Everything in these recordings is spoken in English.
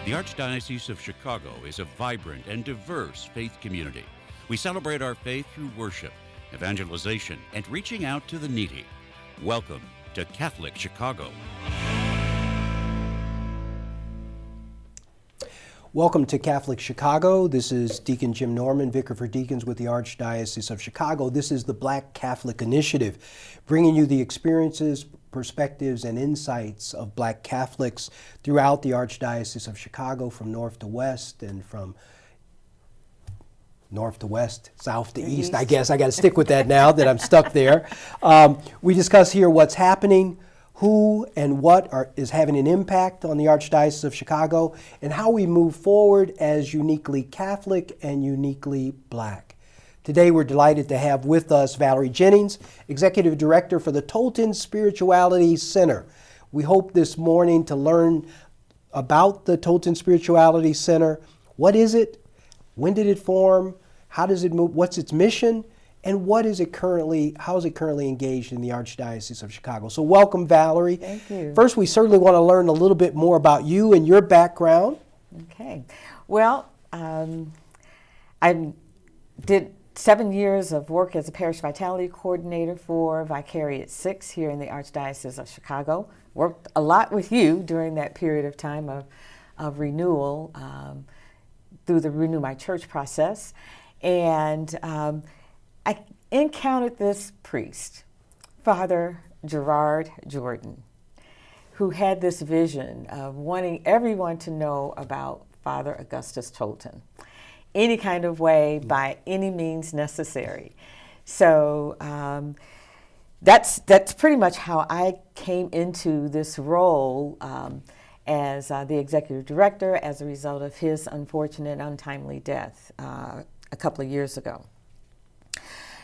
The Archdiocese of Chicago is a vibrant and diverse faith community. We celebrate our faith through worship, evangelization, and reaching out to the needy. Welcome to Catholic Chicago. Welcome to Catholic Chicago. This is Deacon Jim Norman, Vicar for Deacons with the Archdiocese of Chicago. This is the Black Catholic Initiative, bringing you the experiences, perspectives, and insights of Black Catholics throughout the Archdiocese of Chicago, from north to west and from north to west, south to east. I guess I got to stick with that now that I'm stuck there. We discuss here what's happening, who and what is having an impact on the Archdiocese of Chicago, and how we move forward as uniquely Catholic and uniquely Black. Today we're delighted to have with us Valerie Jennings, Executive Director for the Tolton Spirituality Center. We hope this morning to learn about the Tolton Spirituality Center. What is it? When did it form? How does it move? What's its mission? And how is it currently engaged in the Archdiocese of Chicago? So welcome, Valerie. Thank you. First, we certainly want to learn a little bit more about you and your background. Okay. Well, I did 7 years of work as a parish vitality coordinator for Vicariate 6 here in the Archdiocese of Chicago. Worked a lot with you during that period of time of renewal through the Renew My Church process. And I encountered this priest, Father Gerard Jordan, who had this vision of wanting everyone to know about Father Augustus Tolton, any kind of way, by any means necessary. So that's pretty much how I came into this role as the executive director as a result of his unfortunate, untimely death a couple of years ago.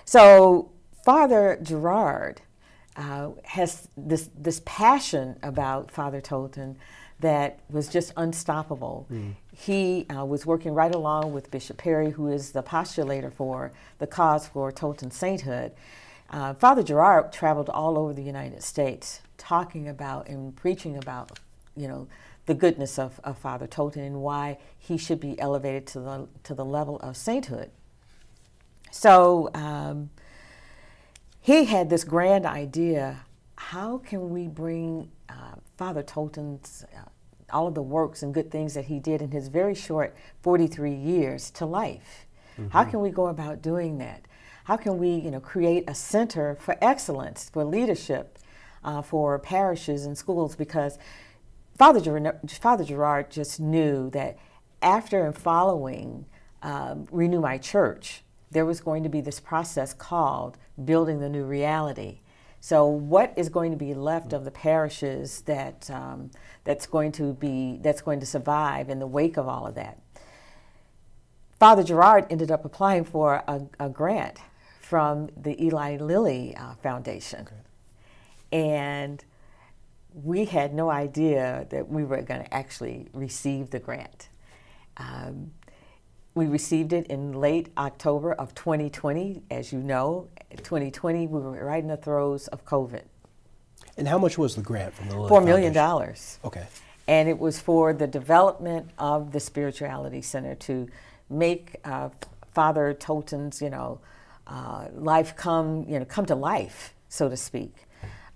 So Father Gerard has this passion about Father Tolton that was just unstoppable. He was working right along with Bishop Perry, who is the postulator for the cause for Tolton sainthood. Father Gerard traveled all over the United States talking about and preaching about, the goodness of Father Tolton and why he should be elevated to the level of sainthood. So he had this grand idea: how can we bring Father Tolton's all of the works and good things that he did in his very short 43 years to life? Mm-hmm. How can we go about doing that? How can we, create a center for excellence, for leadership, for parishes and schools? Because Father Gerard just knew that after and following Renew My Church, there was going to be this process called building the new reality. So what is going to be left of the parishes that's going to survive in the wake of all of that? Father Gerard ended up applying for a grant from the Eli Lilly Foundation. Okay. And we had no idea that we were going to actually receive the grant. We received it in late October of 2020. As you know, 2020, we were right in the throes of COVID. And how much was the grant from the Lilly $4 million. Okay. And it was for the development of the Spirituality Center to make Father Tolton's, life come to life, so to speak.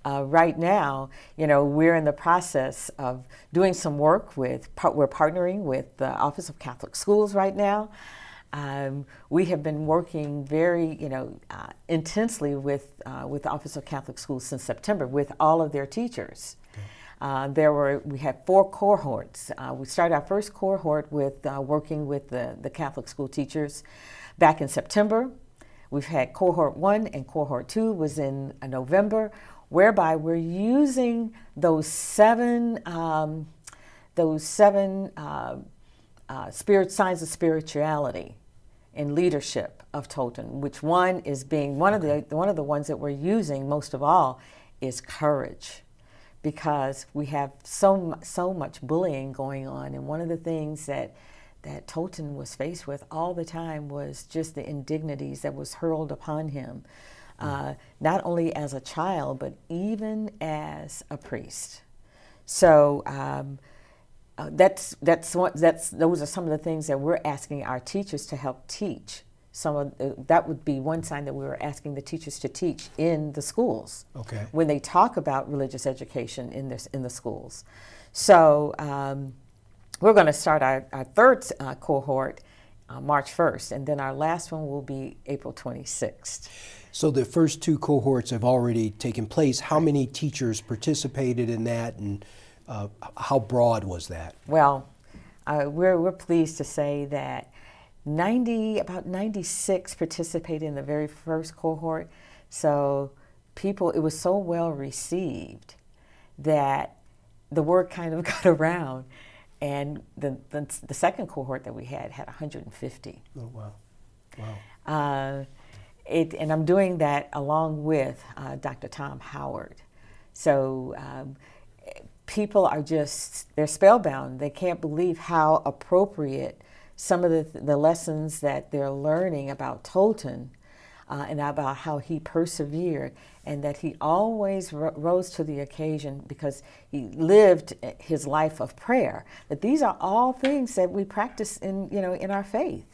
Right now, we're in the process of doing some work we're partnering with the Office of Catholic Schools right now. We have been working very, intensely with the Office of Catholic Schools since September with all of their teachers. Okay. We had 4 cohorts. We started our first cohort with working with the Catholic school teachers back in September. We've had cohort 1 and cohort 2 was in November, whereby we're using those seven signs of spirituality and leadership of Tolton, which one of the ones that we're using most of all is courage, because we have so much bullying going on, and one of the things that Tolton was faced with all the time was just the indignities that was hurled upon him. Not only as a child, but even as a priest. So those are some of the things that we're asking our teachers to help teach. That would be one sign that we were asking the teachers to teach in the schools. Okay. When they talk about religious education in the schools. So we're going to start our third cohort March 1st, and then our last one will be April 26th. So the first two cohorts have already taken place. How many teachers participated in that, and how broad was that? Well, we're pleased to say that about 96 participated in the very first cohort. So it was so well received that the word kind of got around. And the second cohort that we had 150. Oh, wow. Wow. And I'm doing that along with Dr. Tom Howard. So people they're spellbound. They can't believe how appropriate some of the lessons that they're learning about Tolton and about how he persevered, and that he always rose to the occasion because he lived his life of prayer. That these are all things that we practice in our faith.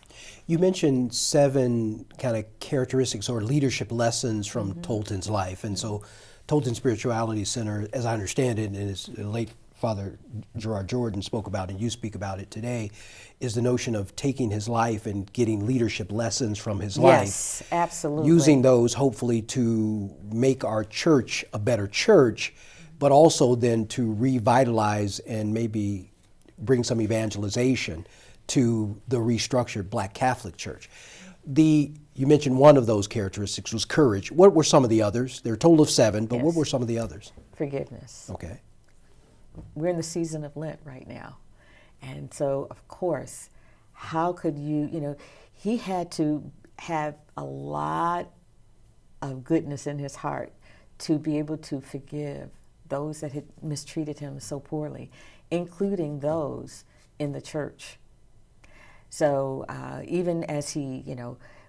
You mentioned 7 kind of characteristics or leadership lessons from Tolton's life, and so Tolton Spirituality Center, as I understand it, and as the late Father Gerard Jordan spoke about, and you speak about it today, is the notion of taking his life and getting leadership lessons from his life. Yes, absolutely. Using those hopefully to make our church a better church, but also then to revitalize and maybe bring some evangelization to the restructured Black Catholic Church. You mentioned one of those characteristics was courage. What were some of the others? There are a total of 7, but Yes. what were some of the others? Forgiveness. Okay. We're in the season of Lent right now. And so, of course, how could he had to have a lot of goodness in his heart to be able to forgive those that had mistreated him so poorly, including those in the church. So even as he,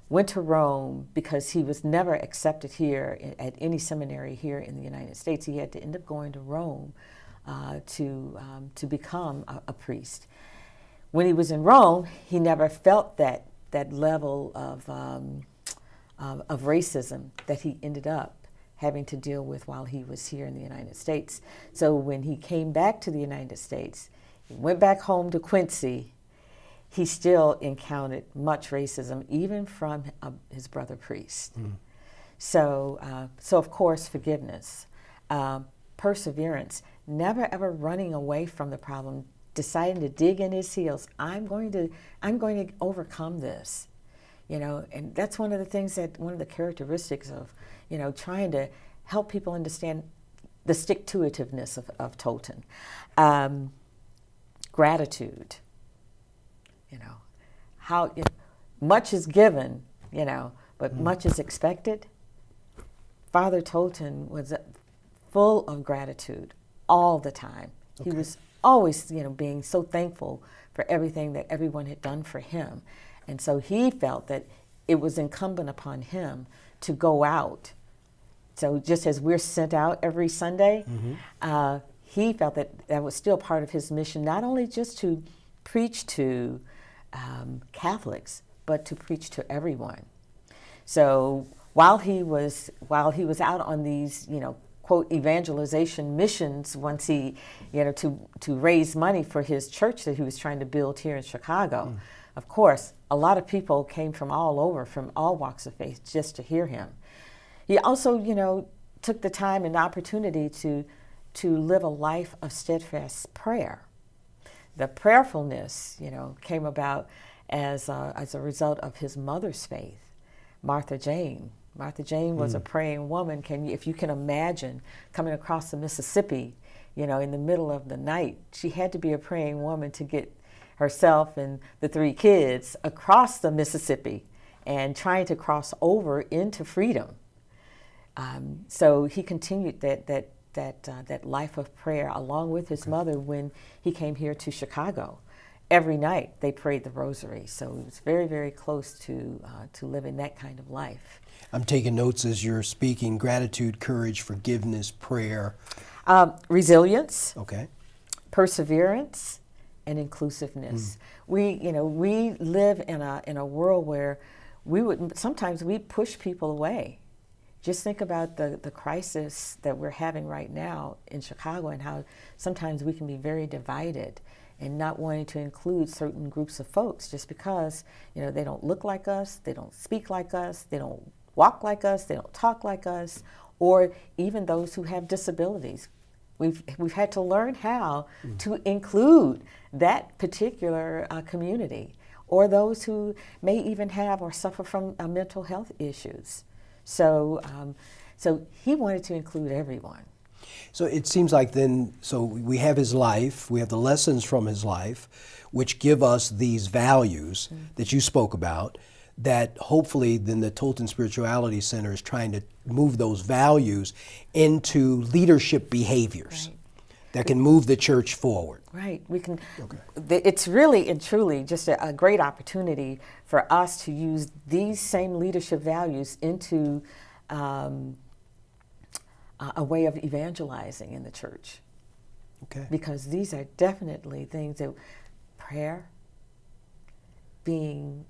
went to Rome, because he was never accepted here at any seminary here in the United States, he had to end up going to Rome to become a priest. When he was in Rome, he never felt that level of racism that he ended up having to deal with while he was here in the United States. So when he came back to the United States, he went back home to Quincy, he still encountered much racism, even from his brother priest. Mm. So of course, forgiveness, perseverance, never ever running away from the problem, deciding to dig in his heels. I'm going to overcome this, and that's one of the characteristics of, trying to help people understand the stick-to-itiveness of Tolton. Gratitude, how much is given, but much is expected. Father Tolton was full of gratitude all the time. Okay. He was always, being so thankful for everything that everyone had done for him. And so he felt that it was incumbent upon him to go out. So just as we're sent out every Sunday, he felt that was still part of his mission, not only just to preach to Catholics, but to preach to everyone. So while he was out on these, quote, evangelization missions, once he, to raise money for his church that he was trying to build here in Chicago, of course, a lot of people came from all over, from all walks of faith, just to hear him. He also, took the time and opportunity to live a life of steadfast prayer. The prayerfulness, came about as a result of his mother's faith, Martha Jane. Martha Jane was a praying woman. If you can imagine coming across the Mississippi, in the middle of the night, she had to be a praying woman to get herself and the 3 kids across the Mississippi and trying to cross over into freedom. So he continued that life of prayer along with his mother when he came here to Chicago. Every night they prayed the rosary, so it was very, very close to living that kind of life. I'm taking notes as you're speaking. Gratitude, courage, forgiveness, prayer. Resilience. Okay. Perseverance, and inclusiveness. We live in a world where sometimes we push people away. Just think about the crisis that we're having right now in Chicago, and how sometimes we can be very divided and not wanting to include certain groups of folks just because they don't look like us, they don't speak like us, they don't walk like us, they don't talk like us, or even those who have disabilities. We've had to learn how to include that particular community, or those who may even have or suffer from mental health issues. So he wanted to include everyone. So it seems like then, so we have his life, we have the lessons from his life, which give us these values that you spoke about, that hopefully then the Tolton Spirituality Center is trying to move those values into leadership behaviors that can move the church forward. Right. We can. Okay. It's really and truly just a great opportunity for us to use these same leadership values into a way of evangelizing in the church. Okay. Because these are definitely things that prayer, being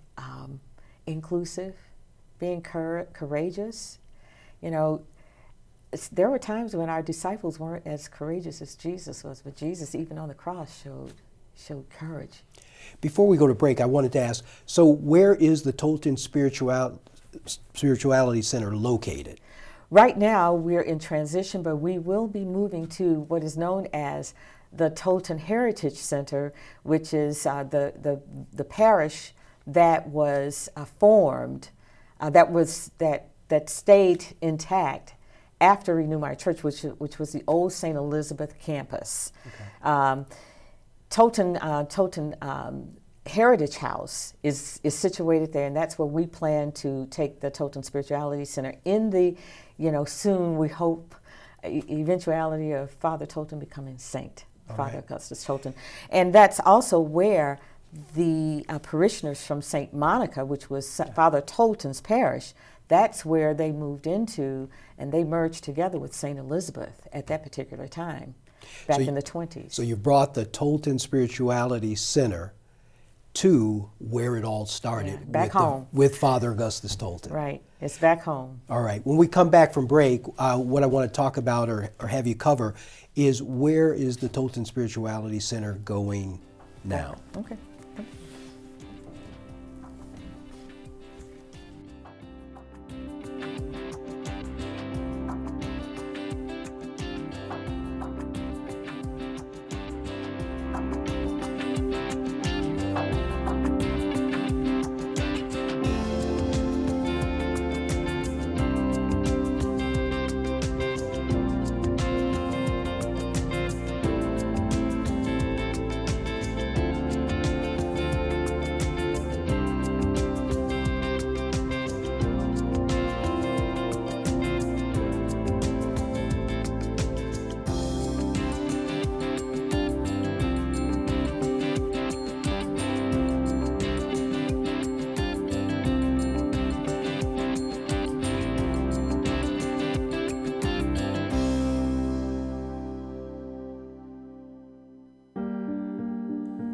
inclusive, being courageous. There were times when our disciples weren't as courageous as Jesus was, but Jesus, even on the cross, showed courage. Before we go to break, I wanted to ask, so where is the Tolton Spirituality Center located? Right now, we're in transition, but we will be moving to what is known as the Tolton Heritage Center, which is the parish that was formed, that stayed intact after Renew My Church, which was the old St. Elizabeth campus. Okay. Tolton Heritage House is situated there, and that's where we plan to take the Tolton Spirituality Center in the, soon we hope, eventuality of Father Tolton becoming saint, Father Augustus Tolton. And that's also where the parishioners from St. Monica, which was Father Tolton's parish, that's where they moved into, and they merged together with St. Elizabeth at that particular time, back in the 20s. So you brought the Tolton Spirituality Center to where it all started, back home. With Father Augustus Tolton. Right, it's back home. All right, when we come back from break, what I want to talk about or have you cover is, where is the Tolton Spirituality Center going now? Okay.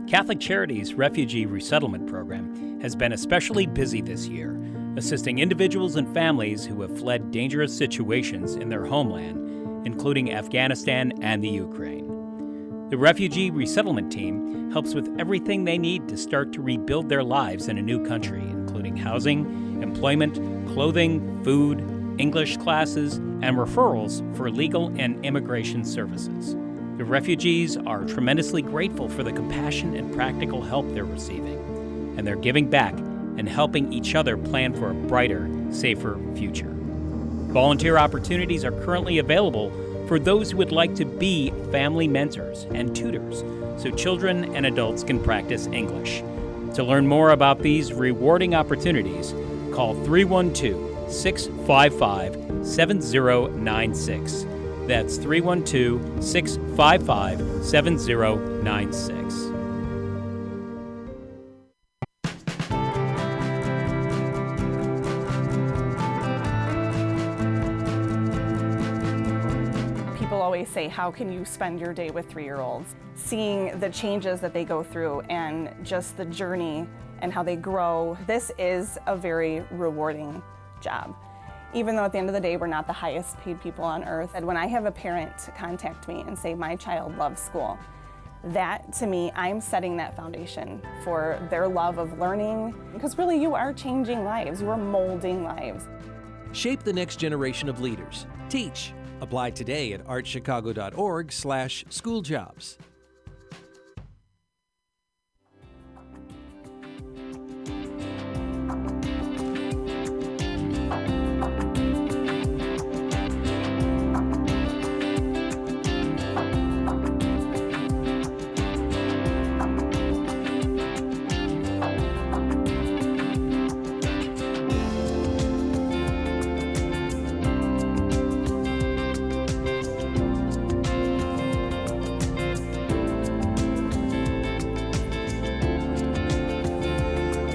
Catholic Charities' Refugee Resettlement Program has been especially busy this year, assisting individuals and families who have fled dangerous situations in their homeland, including Afghanistan and the Ukraine. The Refugee Resettlement Team helps with everything they need to start to rebuild their lives in a new country, including housing, employment, clothing, food, English classes, and referrals for legal and immigration services. The refugees are tremendously grateful for the compassion and practical help they're receiving, and they're giving back and helping each other plan for a brighter, safer future. Volunteer opportunities are currently available for those who would like to be family mentors and tutors, so children and adults can practice English. To learn more about these rewarding opportunities, call 312-655-7096. That's 312-655-7096. People always say, how can you spend your day with 3-year-olds? seeing the changes that they go through and just the journey and how they grow. This is a very rewarding job. Even though at the end of the day, we're not the highest paid people on earth. And when I have a parent contact me and say, my child loves school, that to me, I'm setting that foundation for their love of learning. Because really, you are changing lives, you are molding lives. Shape the next generation of leaders. Teach. Apply today at archchicago.org/schooljobs.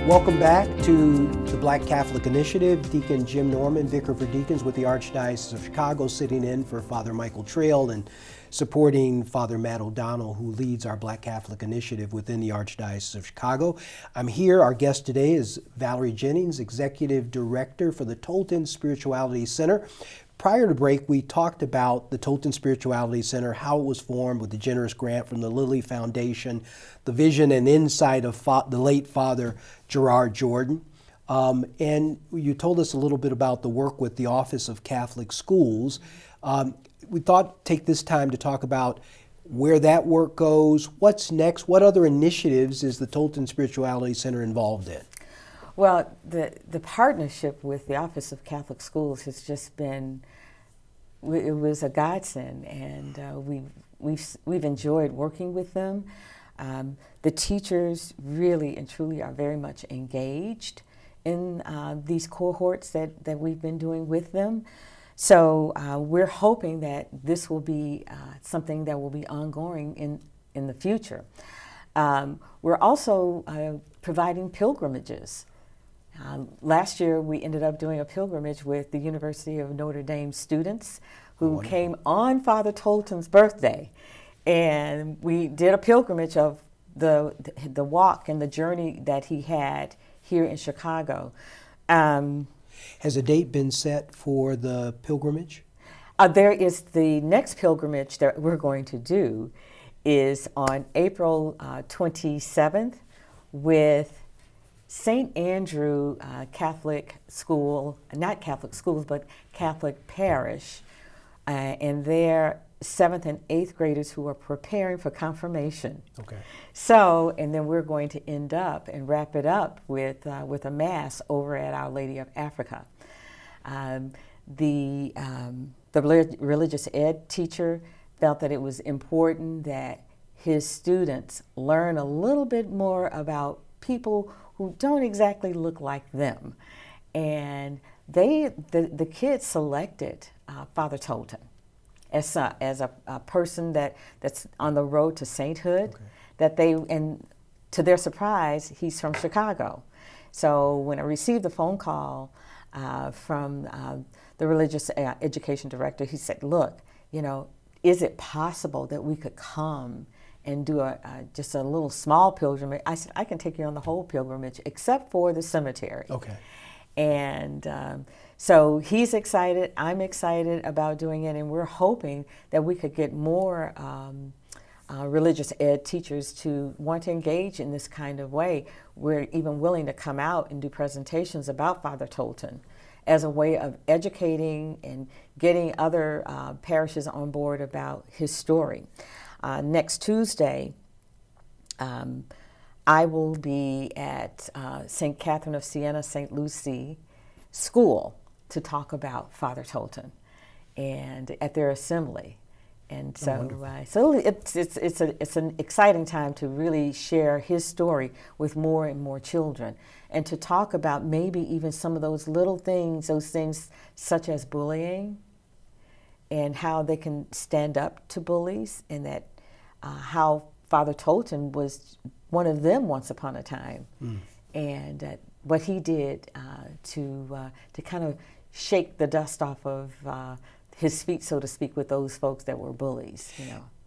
Welcome back to the Black Catholic Initiative. Deacon Jim Norman, Vicar for Deacons with the Archdiocese of Chicago, sitting in for Father Michael Trail and supporting Father Matt O'Donnell, who leads our Black Catholic Initiative within the Archdiocese of Chicago. I'm here. Our guest today is Valerie Jennings, Executive Director for the Tolton Spirituality Center. Prior to break, we talked about the Tolton Spirituality Center, how it was formed with the generous grant from the Lilly Foundation, the vision and insight of the late Father Gerard Jordan. And you told us a little bit about the work with the Office of Catholic Schools. We thought take this time to talk about where that work goes, what's next, what other initiatives is the Tolton Spirituality Center involved in? Well, the partnership with the Office of Catholic Schools has just been, it was a godsend, and we've enjoyed working with them. The teachers really and truly are very much engaged in these cohorts that we've been doing with them. So we're hoping that this will be something that will be ongoing in the future. We're also providing pilgrimages. Last year, we ended up doing a pilgrimage with the University of Notre Dame students who came on Father Tolton's birthday. And we did a pilgrimage of the walk and the journey that he had here in Chicago. Has a date been set for the pilgrimage? There is the next pilgrimage that we're going to do is on April 27th with St. Andrew Catholic School, not Catholic schools, but Catholic Parish, and their 7th and 8th graders who are preparing for confirmation. Okay. So, and then we're going to end up and wrap it up with a Mass over at Our Lady of Africa. The religious ed teacher felt that it was important that his students learn a little bit more about people who don't exactly look like them. And the kids selected Father Tolton as a person that's on the road to sainthood. Okay. And to their surprise, he's from Chicago. So when I received the phone call from the religious education director, he said, look, is it possible that we could come and do just a little small pilgrimage? I said, I can take you on the whole pilgrimage except for the cemetery. Okay. And so he's excited, I'm excited about doing it, and we're hoping that we could get more religious ed teachers to want to engage in this kind of way. We're even willing to come out and do presentations about Father Tolton as a way of educating and getting other parishes on board about his story. Next Tuesday, I will be at St. Catherine of Siena, St. Lucie School to talk about Father Tolton, and at their assembly. And so, it's an exciting time to really share his story with more and more children, and to talk about maybe even some of those little things, those things such as bullying, and how they can stand up to bullies, and that how Father Tolton was one of them once upon a time, and what he did to kind of shake the dust off of his feet, so to speak, with those folks that were bullies.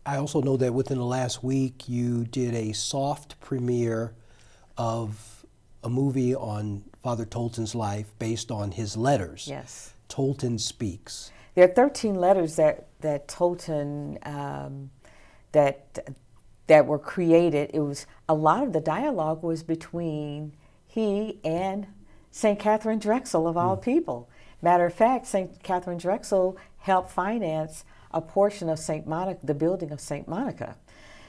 I also know that within the last week you did a soft premiere of a movie on Father Tolton's life based on his letters. Yes. Tolton Speaks. There are 13 letters that Tolton that were created. It was a lot of the dialogue was between he and St. Catherine Drexel of all people. Matter of fact, St. Catherine Drexel helped finance a portion of St. Monica, the building of St. Monica.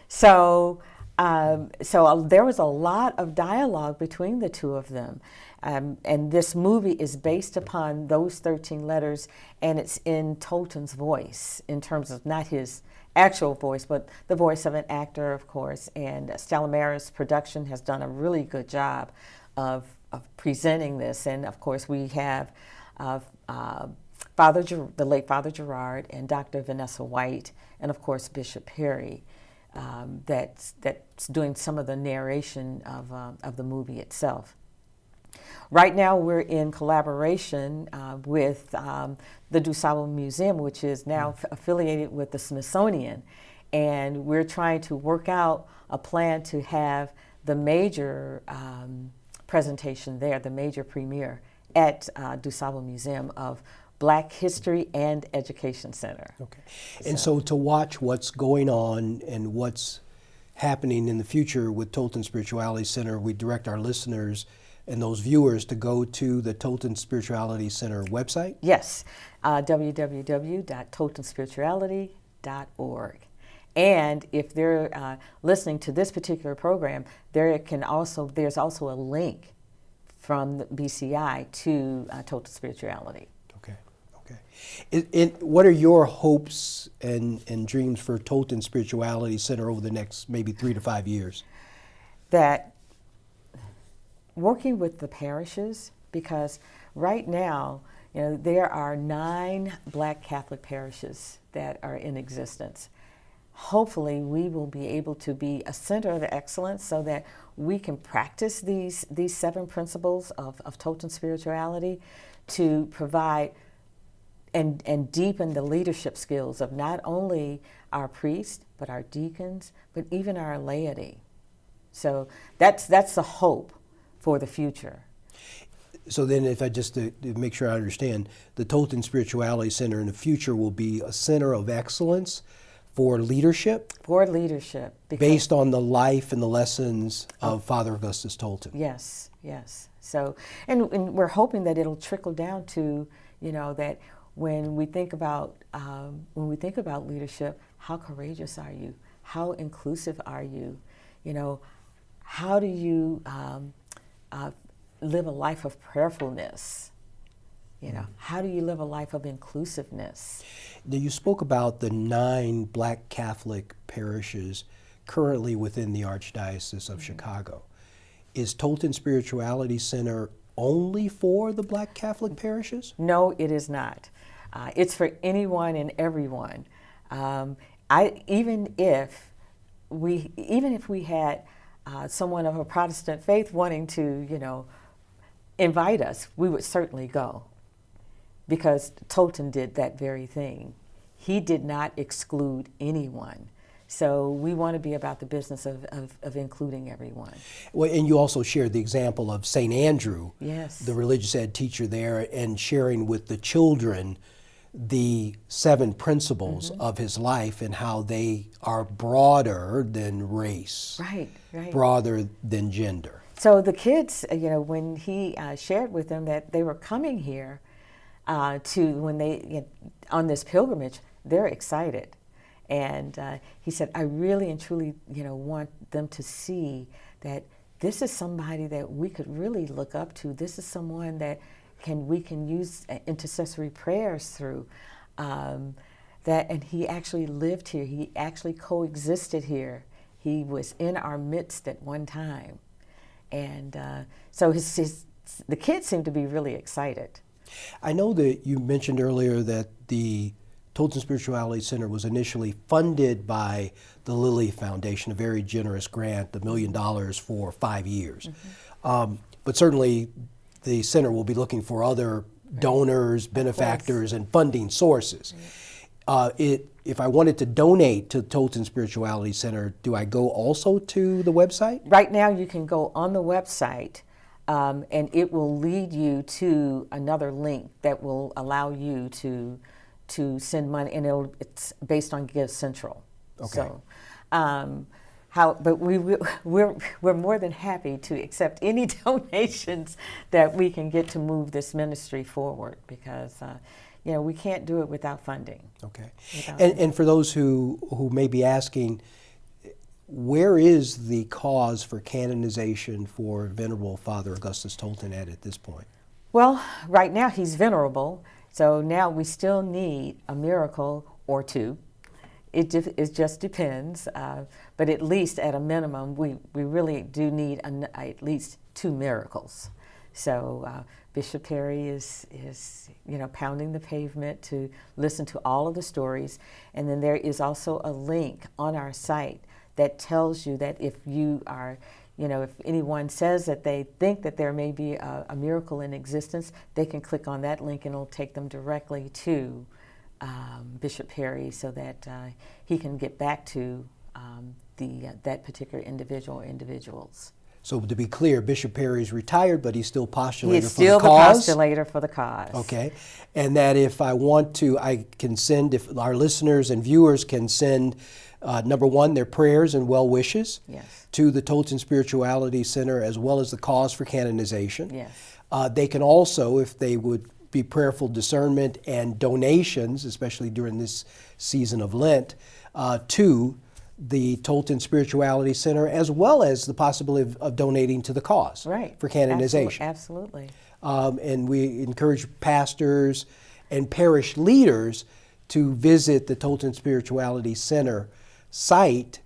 So there was a lot of dialogue between the two of them. And this movie is based upon those 13 letters, and it's in Tolton's voice, in terms of not his actual voice, but the voice of an actor, of course. And Stella Maris Production has done a really good job of presenting this. And of course, we have the late Father Gerard and Dr. Vanessa White, and of course Bishop Perry, that's doing some of the narration of the movie itself. Right now, we're in collaboration with the DuSable Museum, which is now affiliated with the Smithsonian, and we're trying to work out a plan to have the major presentation there, the major premiere at DuSable Museum of Black History and Education Center. Okay. And so to watch what's going on and what's happening in the future with Tolton Spirituality Center, we direct our listeners and those viewers to go to the Tolton Spirituality Center website? Yes, www.toltonspirituality.org. And if they're listening to this particular program, there's also a link from the BCI to Tolton Spirituality. What are your hopes and dreams for Tolton Spirituality Center over the next maybe 3 to 5 years? That working with the parishes, because right now, there are 9 Black Catholic parishes that are in existence. Hopefully, we will be able to be a center of excellence so that we can practice these 7 principles of Tolton spirituality to provide and deepen the leadership skills of not only our priests, but our deacons, but even our laity. So that's the hope for the future. So then if I just to make sure I understand, the Tolton Spirituality Center in the future will be a center of excellence for leadership? For leadership. Based on the life and the lessons of Father Augustus Tolton. Yes, yes. So, and we're hoping that it'll trickle down to, that when we think about leadership, how courageous are you? How inclusive are you? How do you live a life of prayerfulness? How do you live a life of inclusiveness? Now, you spoke about the 9 Black Catholic parishes currently within the Archdiocese of Chicago. Is Tolton Spirituality Center only for the Black Catholic parishes? No, it is not. It's for anyone and everyone. Even if we had someone of a Protestant faith wanting to, invite us, we would certainly go, because Tolton did that very thing. He did not exclude anyone. So we want to be about the business of including everyone. Well, and you also shared the example of St. Andrew, yes, the religious ed teacher there, and sharing with the children the 7 principles of his life and how they are broader than race, right, broader than gender. So the kids, when he shared with them that they were coming here on this pilgrimage, they're excited. And he said, I really and truly, want them to see that this is somebody that we could really look up to. This is someone that we can use intercessory prayers through. And he actually lived here. He actually coexisted here. He was in our midst at one time. And so the kids seem to be really excited. I know that you mentioned earlier that the Tolton Spirituality Center was initially funded by the Lilly Foundation, a very generous grant, $1 million for 5 years. But certainly the center will be looking for other donors, benefactors, and funding sources. If I wanted to donate to Tolton Spirituality Center, do I go also to the website? Right now you can go on the website and it will lead you to another link that will allow you to send money, and it's based on Give Central. Okay. So, but we're more than happy to accept any donations that we can get to move this ministry forward, because we can't do it without funding. Okay. And for those who may be asking, where is the cause for canonization for Venerable Father Augustus Tolton at this point? Well, right now he's venerable, so now we still need a miracle or two. It just depends, but at least at a minimum, we really do need at least 2 miracles. So Bishop Perry is pounding the pavement to listen to all of the stories, and then there is also a link on our site that tells you that if you are, if anyone says that they think that there may be a miracle in existence, they can click on that link and it'll take them directly to Bishop Perry, so that he can get back to that particular individual or individuals. So to be clear, Bishop Perry is retired, but he's still postulator He's for still the cause? postulator for the cause. Okay. And that if I want to, I can send, if our listeners and viewers can send, number one, their prayers and well wishes to the Tolton Spirituality Center, as well as the cause for canonization. Yes. They can also, if they would be prayerful discernment and donations, especially during this season of Lent, to the Tolton Spirituality Center, as well as the possibility of donating to the cause for canonization. Absolutely. And we encourage pastors and parish leaders to visit the Tolton Spirituality Center site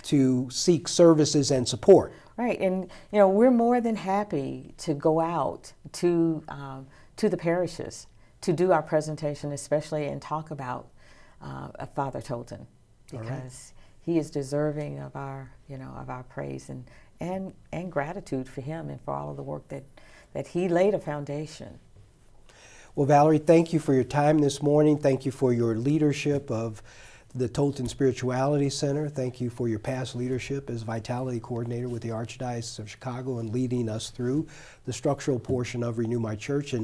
to seek services and support. Right, and we're more than happy to go out to the parishes to do our presentation, especially, and talk about Father Tolton, because he is deserving of our praise and gratitude for him and for all of the work that he laid a foundation. Well, Valerie, thank you for your time this morning. Thank you for your leadership of the Tolton Spirituality Center. Thank you for your past leadership as Vitality Coordinator with the Archdiocese of Chicago and leading us through the structural portion of Renew My Church.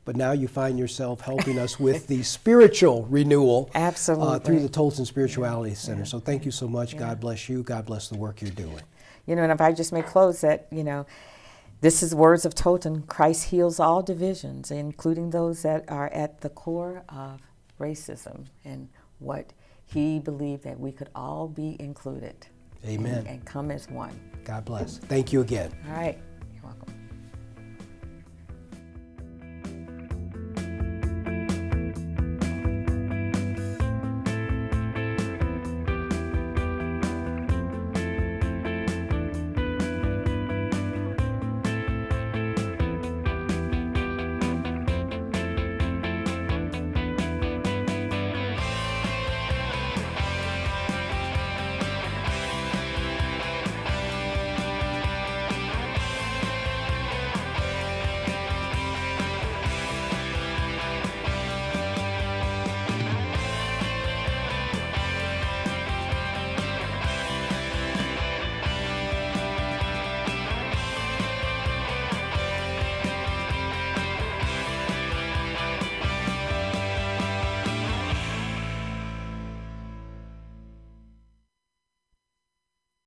But now you find yourself helping us with the spiritual renewal through the Tolton Spirituality Center. So thank you so much. God bless you. God bless the work you're doing. And if I just may close that, this is words of Tolton. Christ heals all divisions, including those that are at the core of racism, and what he believed that we could all be included. Amen. And come as one. God bless. Thank you again. All right.